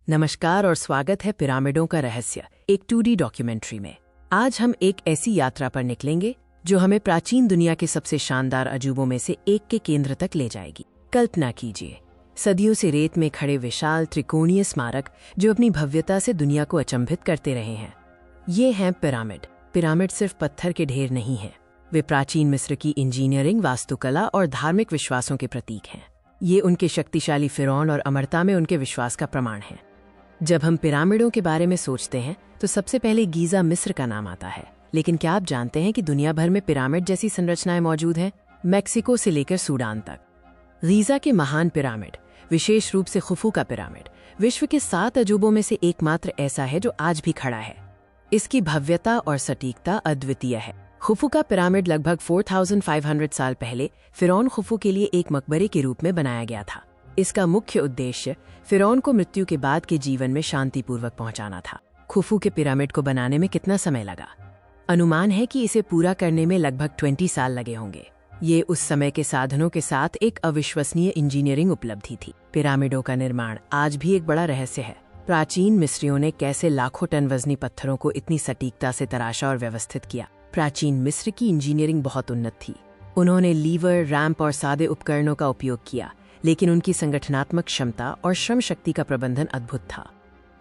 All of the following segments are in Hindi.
नमस्कार और स्वागत है पिरामिडों का रहस्य, एक 2D डॉक्यूमेंट्री में। आज हम एक ऐसी यात्रा पर निकलेंगे जो हमें प्राचीन दुनिया के सबसे शानदार अजूबों में से एक के केंद्र तक ले जाएगी। कल्पना कीजिए, सदियों से रेत में खड़े विशाल त्रिकोणीय स्मारक जो अपनी भव्यता से दुनिया को अचंभित करते रहे हैं। ये हैं पिरामिड। पिरामिड सिर्फ पत्थर के ढेर नहीं हैं, वे प्राचीन मिस्र की इंजीनियरिंग, वास्तुकला और धार्मिक विश्वासों के प्रतीक हैं। ये उनके शक्तिशाली फिरौन और अमरता में उनके विश्वास का प्रमाण है। जब हम पिरामिडों के बारे में सोचते हैं तो सबसे पहले गीज़ा मिस्र का नाम आता है। लेकिन क्या आप जानते हैं कि दुनिया भर में पिरामिड जैसी संरचनाएं मौजूद हैं, मैक्सिको से लेकर सूडान तक। गीज़ा के महान पिरामिड, विशेष रूप से खुफू का पिरामिड, विश्व के 7 अजूबों में से एकमात्र ऐसा है जो आज भी खड़ा है। इसकी भव्यता और सटीकता अद्वितीय है। खुफू का पिरामिड लगभग 4500 साल पहले फिरौन खुफू के लिए एक मकबरे के रूप में बनाया गया था। इसका मुख्य उद्देश्य फिरौन को मृत्यु के बाद के जीवन में शांतिपूर्वक पहुंचाना था। खुफू के पिरामिड को बनाने में कितना समय लगा? अनुमान है कि इसे पूरा करने में लगभग 20 साल लगे होंगे। ये उस समय के साधनों के साथ एक अविश्वसनीय इंजीनियरिंग उपलब्धि थी। पिरामिडों का निर्माण आज भी एक बड़ा रहस्य है। प्राचीन मिस्रियों ने कैसे लाखों टन वजनी पत्थरों को इतनी सटीकता से तराशा और व्यवस्थित किया? प्राचीन मिस्र की इंजीनियरिंग बहुत उन्नत थी। उन्होंने लीवर, रैंप और सादे उपकरणों का उपयोग किया, लेकिन उनकी संगठनात्मक क्षमता और श्रम शक्ति का प्रबंधन अद्भुत था।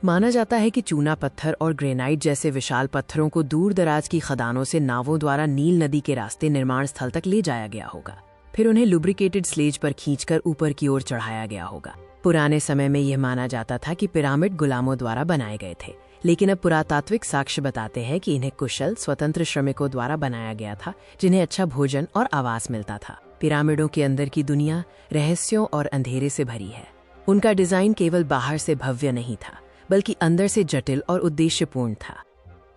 माना जाता है कि चूना पत्थर और ग्रेनाइट जैसे विशाल पत्थरों को दूर दराज की खदानों से नावों द्वारा नील नदी के रास्ते निर्माण स्थल तक ले जाया गया होगा। फिर उन्हें लुब्रिकेटेड स्लेज पर खींचकर ऊपर की ओर चढ़ाया गया होगा। पुराने समय में यह माना जाता था कि पिरामिड गुलामों द्वारा बनाए गए थे, लेकिन अब पुरातात्विक साक्ष्य बताते हैं कि इन्हें कुशल, स्वतंत्र श्रमिकों द्वारा बनाया गया था, जिन्हें अच्छा भोजन और आवास मिलता था। पिरामिडों के अंदर की दुनिया रहस्यों और अंधेरे से भरी है। उनका डिजाइन केवल बाहर से भव्य नहीं था, बल्कि अंदर से जटिल और उद्देश्यपूर्ण था।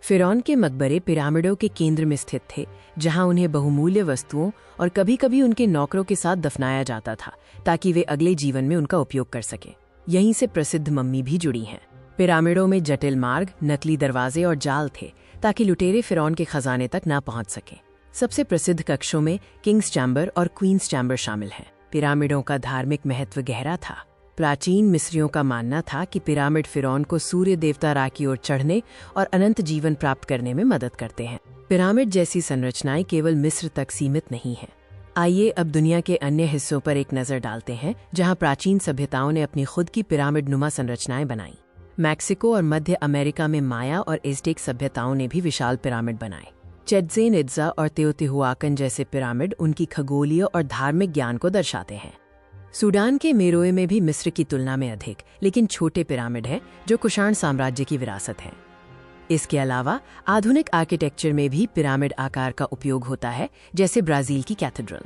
फिरौन के मकबरे पिरामिडों के केंद्र में स्थित थे, जहां उन्हें बहुमूल्य वस्तुओं और कभी-कभी उनके नौकरों के साथ दफनाया जाता था, ताकि वे अगले जीवन में उनका उपयोग कर सकें। यहीं से प्रसिद्ध मम्मी भी जुड़ी हैं। पिरामिडों में जटिल मार्ग, नकली दरवाजे और जाल थे, ताकि लुटेरे फिरौन के खजाने तक ना पहुंच सकें। सबसे प्रसिद्ध कक्षों में किंग्स चैम्बर और क्वींस चैम्बर शामिल हैं। पिरामिडों का धार्मिक महत्व गहरा था। प्राचीन मिस्रियों का मानना था कि पिरामिड फिरौन को सूर्य देवता रा की ओर चढ़ने और अनंत जीवन प्राप्त करने में मदद करते हैं। पिरामिड जैसी संरचनाएं केवल मिस्र तक सीमित नहीं हैं। आइए अब दुनिया के अन्य हिस्सों पर एक नजर डालते हैं, जहां प्राचीन सभ्यताओं ने अपनी खुद की पिरामिड नुमा संरचनाएं बनाई। मैक्सिको और मध्य अमेरिका में माया और एज़्टेक सभ्यताओं ने भी विशाल पिरामिड बनाए। चिचेन इत्जा और तेओतिहुआकन जैसे पिरामिड उनकी खगोलीय और धार्मिक ज्ञान को दर्शाते हैं। सूडान के मेरोए में भी मिस्र की तुलना में अधिक, लेकिन छोटे पिरामिड हैं, जो कुषाण साम्राज्य की विरासत है। इसके अलावा आधुनिक आर्किटेक्चर में भी पिरामिड आकार का उपयोग होता है, जैसे ब्राजील की कैथेड्रल।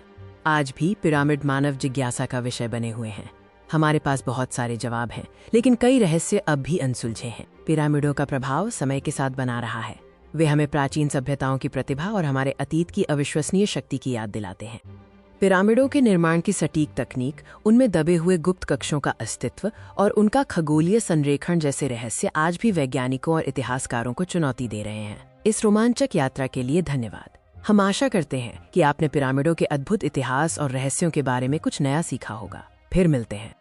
आज भी पिरामिड मानव जिज्ञासा का विषय बने हुए हैं। हमारे पास बहुत सारे जवाब हैं, लेकिन कई रहस्य अब भी अनसुलझे हैं। पिरामिडों का प्रभाव समय के साथ बना रहा है। वे हमें प्राचीन सभ्यताओं की प्रतिभा और हमारे अतीत की अविश्वसनीय शक्ति की याद दिलाते हैं। पिरामिडों के निर्माण की सटीक तकनीक, उनमें दबे हुए गुप्त कक्षों का अस्तित्व और उनका खगोलीय संरेखण जैसे रहस्य आज भी वैज्ञानिकों और इतिहासकारों को चुनौती दे रहे हैं। इस रोमांचक यात्रा के लिए धन्यवाद। हम आशा करते हैं कि आपने पिरामिडों के अद्भुत इतिहास और रहस्यों के बारे में कुछ नया सीखा होगा। फिर मिलते हैं।